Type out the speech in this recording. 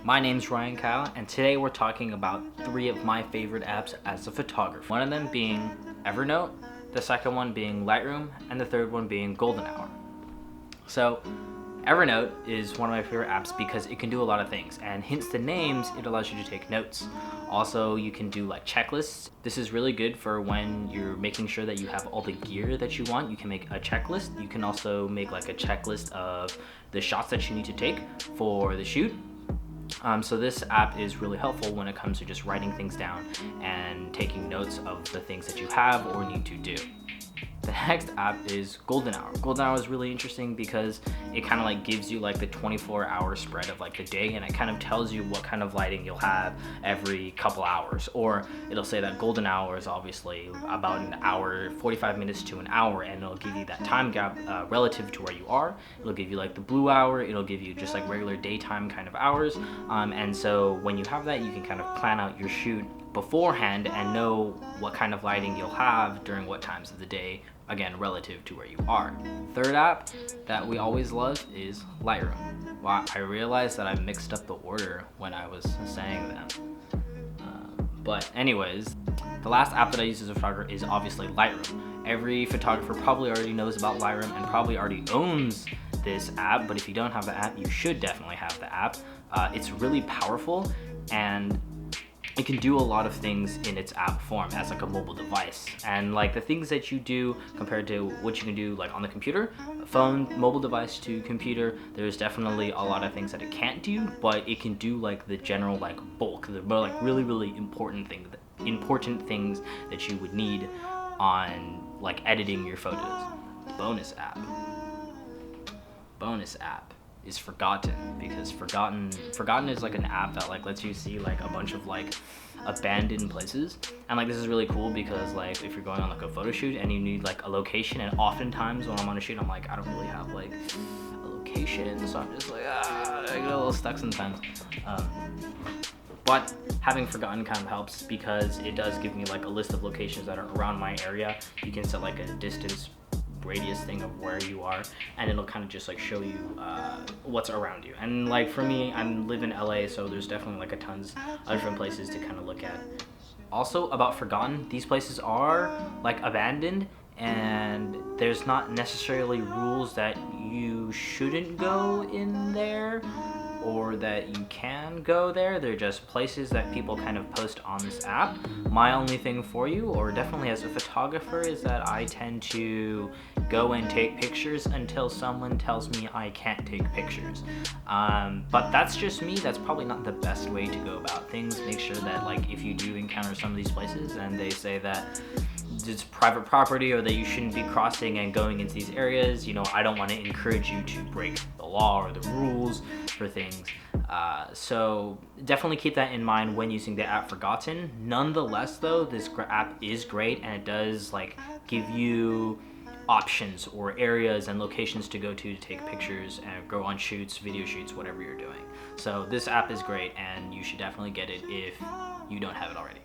My name's Ryan Kyle, and today we're talking about 3 of my favorite apps as a photographer. One of them being Evernote, the second one being Lightroom, and the third one being Golden Hour. So Evernote is one of my favorite apps because it can do a lot of things, and hence the names, it allows you to take notes. Also, you can do like checklists. This is really good for when you're making sure that you have all the gear that you want. You can make a checklist. You can also make like a checklist of the shots that you need to take for the shoot. So this app is really helpful when it comes to just writing things down and taking notes of the things that you have or need to do. The next app is Golden Hour. Golden Hour is really interesting because it kind of like gives you like the 24-hour spread of like the day, and it kind of tells you what kind of lighting you'll have every couple hours. Or it'll say that golden hour is obviously about an hour, 45 minutes to an hour, and it'll give you that time gap relative to where you are. It'll give you like the blue hour, it'll give you just like regular daytime kind of hours. And so when you have that, you can kind of plan out your shoot beforehand and know what kind of lighting you'll have during what times of the day, again relative to where you are. Third app that we always love is Lightroom. Well, I realized that I mixed up the order when I was saying them. But anyways, the last app that I use as a photographer is obviously Lightroom. Every photographer probably already knows about Lightroom and probably already owns this app, but if you don't have the app, you should definitely have the app. It's really powerful, and it can do a lot of things in its app form as like a mobile device. And like the things that you do compared to what you can do like on the computer, phone, mobile device to computer, there's definitely a lot of things that it can't do, but it can do like the general like bulk, the more like really important things that you would need on like editing your photos. Bonus app is Forgotten, because Forgotten is like an app that like lets you see like a bunch of like abandoned places. And like this is really cool because like if you're going on like a photo shoot and you need like a location, and oftentimes when I'm on a shoot I'm like, I don't really have like a location, so I'm just like I get a little stuck sometimes. But having Forgotten kind of helps because it does give me like a list of locations that are around my area. You can set like a distance radius thing of where you are, and it'll kind of just like show you what's around you. And like for me, I live in LA, so there's definitely like a tons of different places to kind of look at. Also about Forgotten, these places are like abandoned, and there's not necessarily rules that you shouldn't go in there or that you can go there. They're just places that people kind of post on this app. My only thing for you, or definitely as a photographer, is that I tend to go and take pictures until someone tells me I can't take pictures. But that's just me. That's probably not the best way to go about things. Make sure that like if you do encounter some of these places and they say that it's private property or that you shouldn't be crossing and going into these areas, you know, I don't want to encourage you to break the law or the rules for things. So definitely keep that in mind when using the app Forgotten. Nonetheless though, this app is great, and it does like give you options or areas and locations to go to take pictures and go on shoots, video shoots, whatever you're doing. So this app is great, and you should definitely get it if you don't have it already.